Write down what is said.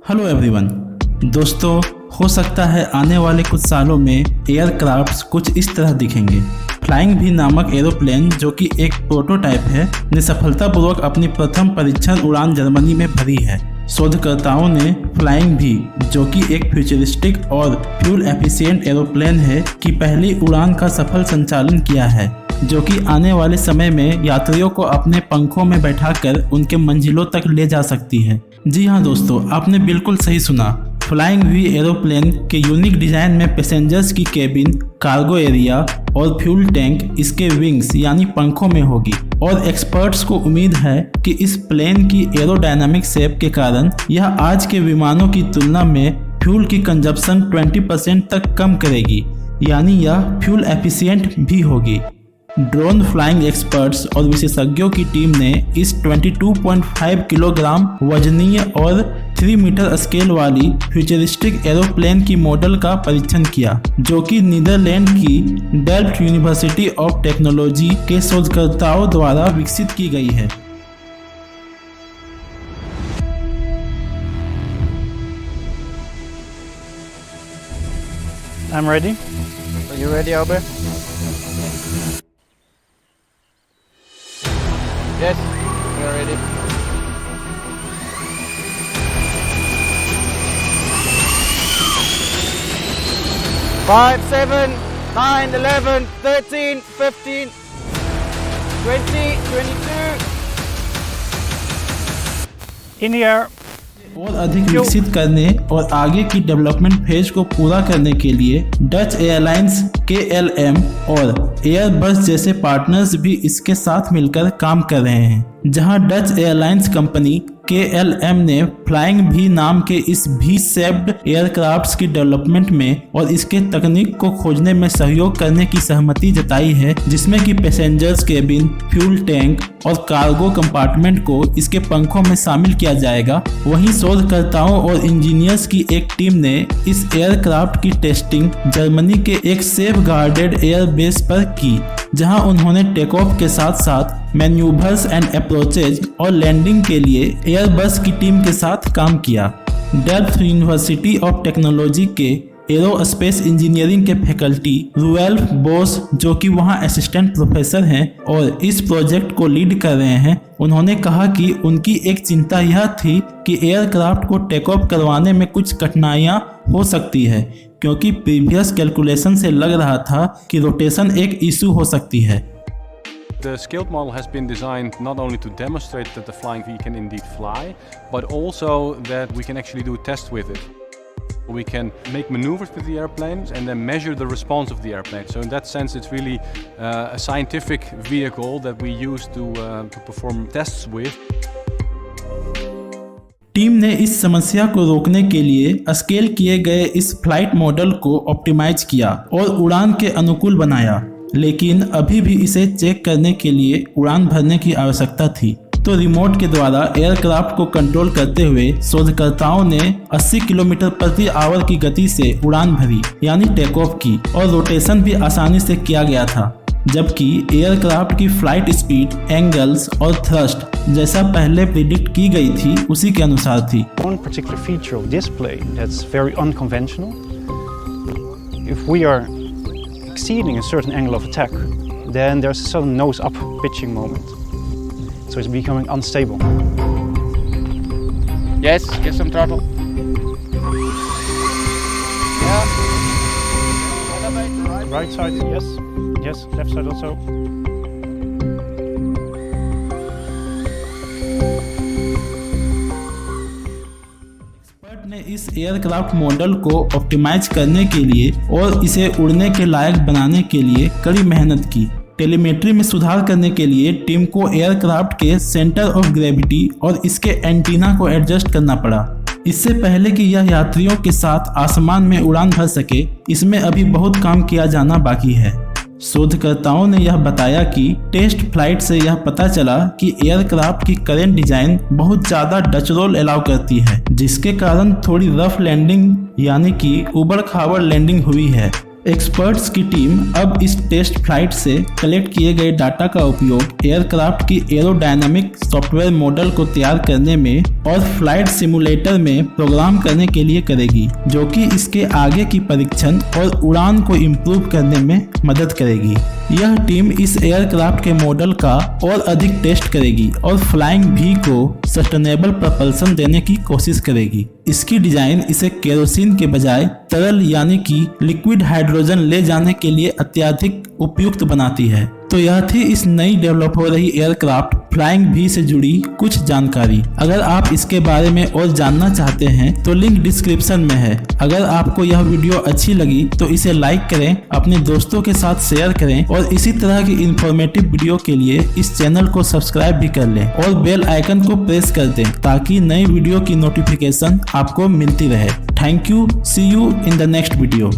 Hello everyone. दोस्तों, हो सकता है आने वाले कुछ सालों में एयरक्राफ्ट्स कुछ इस तरह दिखेंगे। फ्लाइंग भी नामक एरोप्लेन, जो कि एक प्रोटोटाइप है, ने सफलतापूर्वक अपनी प्रथम परीक्षण उड़ान जर्मनी में भरी है। शोधकर्ताओं ने फ्लाइंग भी, जो कि एक फ्यूचरिस्टिक और फ्यूल एफिशिएंट एरोप्लेन है, की पहली उड़ान का सफल संचालन किया है, जो कि आने वाले समय में यात्रियों को अपने पंखों में बैठाकर उनके मंजिलों तक ले जा सकती है। जी हाँ दोस्तों, आपने बिल्कुल सही सुना। फ्लाइंग वी एरोप्लेन के यूनिक डिजाइन में पैसेंजर्स की केबिन, कार्गो एरिया और फ्यूल टैंक इसके विंग्स यानी पंखों में होगी। और एक्सपर्ट्स को उम्मीद है कि इस प्लेन की एरोडायनामिक शेप के कारण यह आज के विमानों की तुलना में फ्यूल की कंजप्शन 20% तक कम करेगी, यानी यह फ्यूल एफिशिएंट भी होगी। ड्रोन फ्लाइंग एक्सपर्ट्स और विशेषज्ञों की टीम ने इस 22.5 किलोग्राम वजनीय और 3 मीटर स्केल वाली फ्यूचरिस्टिक एरोप्लेन की मॉडल का परीक्षण किया, जो कि नीदरलैंड की डेल्फ्ट यूनिवर्सिटी ऑफ टेक्नोलॉजी के शोधकर्ताओं द्वारा विकसित की गई है। I'm ready. Are you ready, Albert? Yes, we are ready. 5, 7, 9, 11, 13, 15, 20, 22. In the air. और अधिक विकसित करने और आगे की डेवलपमेंट फेज को पूरा करने के लिए डच एयरलाइंस KLM और एयरबस जैसे पार्टनर्स भी इसके साथ मिलकर काम कर रहे हैं। जहां डच एयरलाइंस कंपनी KLM ने फ्लाइंग भी नाम के इस V-शेप्ड एयरक्राफ्ट्स की डेवलपमेंट में और इसके तकनीक को खोजने में सहयोग करने की सहमति जताई है, जिसमें कि पैसेंजर्स केबिन, फ्यूल टैंक और कार्गो कंपार्टमेंट को इसके पंखों में शामिल किया जाएगा। वहीं शोधकर्ताओं और इंजीनियर्स की एक टीम ने इस एयरक्राफ्ट की टेस्टिंग जर्मनी के एक सेफ गार्डेड एयरबेस पर की, जहां उन्होंने टेक ऑफ के साथ साथ मैन्यूवर्स एंड अप्रोचेज और लैंडिंग के लिए एयरबस की टीम के साथ काम किया। डेल्फ्ट यूनिवर्सिटी ऑफ टेक्नोलॉजी के एरोस्पेस इंजीनियरिंग के फैकल्टी रुएल्फ बोस, जो कि वहां असिस्टेंट प्रोफेसर हैं और इस प्रोजेक्ट को लीड कर रहे हैं, उन्होंने कहा कि उनकी एक चिंता यह थी कि एयरक्राफ्ट को टेक ऑफ करवाने में कुछ कठिनाइयां हो सकती है, क्योंकि प्रीवियस कैलकुलेशन से लग रहा था कि रोटेशन एक इशू हो सकती है। The scaled model has been designed not only to demonstrate that the flying V can indeed fly, but also that we can actually do a test with it. We can make maneuvers with the airplanes and then measure the response of the airplane. So in that sense, it's really a scientific vehicle that we use to perform tests with. Team ने इस समस्या को रोकने के लिए scale किए गए इस फ्लाइट मॉडल को ऑप्टिमाइज किया और उड़ान के अनुकूल बनाया, लेकिन अभी भी इसे चेक करने के लिए उड़ान भरने की आवश्यकता थी। तो रिमोट के द्वारा एयरक्राफ्ट को कंट्रोल करते हुए शोधकर्ताओं ने 80 किलोमीटर प्रति आवर की गति से उड़ान भरी, यानी टेक ऑफ की, और रोटेशन भी आसानी से किया गया था, जबकि एयरक्राफ्ट की फ्लाइट स्पीड, एंगल्स और थ्रस्ट जैसा पहले प्रिडिक्ट की गई थी उसी के अनुसार थी। One particular feature of this plane that's very unconventional. If we are exceeding a certain angle of attack, then there's a sudden nose-up pitching moment. So it's becoming unstable. Yes, get some throttle. Yeah. Right side, yes. Yes, left side also. Expert ने इस aircraft model को optimise करने के लिए और इसे उड़ने के लायक बनाने के लिए कड़ी मेहनत की। टेलीमेट्री में सुधार करने के लिए टीम को एयरक्राफ्ट के सेंटर ऑफ ग्रेविटी और इसके एंटीना को एडजस्ट करना पड़ा। इससे पहले कि यह यात्रियों के साथ आसमान में उड़ान भर सके, इसमें अभी बहुत काम किया जाना बाकी है। शोधकर्ताओं ने यह बताया कि टेस्ट फ्लाइट से यह पता चला कि एयरक्राफ्ट की करंट डिजाइन बहुत ज़्यादा डच रोल अलाउ करती है, जिसके कारण थोड़ी रफ लैंडिंग यानी कि उबड़ खाबड़ लैंडिंग हुई है। एक्सपर्ट्स की टीम अब इस टेस्ट फ्लाइट से कलेक्ट किए गए डाटा का उपयोग एयरक्राफ्ट की एरोडायनामिक सॉफ्टवेयर मॉडल को तैयार करने में और फ्लाइट सिमुलेटर में प्रोग्राम करने के लिए करेगी, जो कि इसके आगे की परीक्षण और उड़ान को इम्प्रूव करने में मदद करेगी। यह टीम इस एयरक्राफ्ट के मॉडल का और अधिक टेस्ट करेगी और फ्लाइंग भी को सस्टेनेबल propulsion देने की कोशिश करेगी। इसकी डिजाइन इसे केरोसिन के बजाय तरल यानी कि लिक्विड हाइड्रोजन ले जाने के लिए अत्यधिक उपयुक्त बनाती है। तो यह थी इस नई डेवलप हो रही एयरक्राफ्ट फ्लाइंग भी से जुड़ी कुछ जानकारी। अगर आप इसके बारे में और जानना चाहते हैं तो लिंक डिस्क्रिप्शन में है। अगर आपको यह वीडियो अच्छी लगी तो इसे लाइक करें, अपने दोस्तों के साथ शेयर करें और इसी तरह की इंफॉर्मेटिव वीडियो के लिए इस चैनल को सब्सक्राइब भी कर लें और बेल आइकन को प्रेस कर दें ताकि नई वीडियो की नोटिफिकेशन आपको मिलती रहे। Thank you, see you in the next video.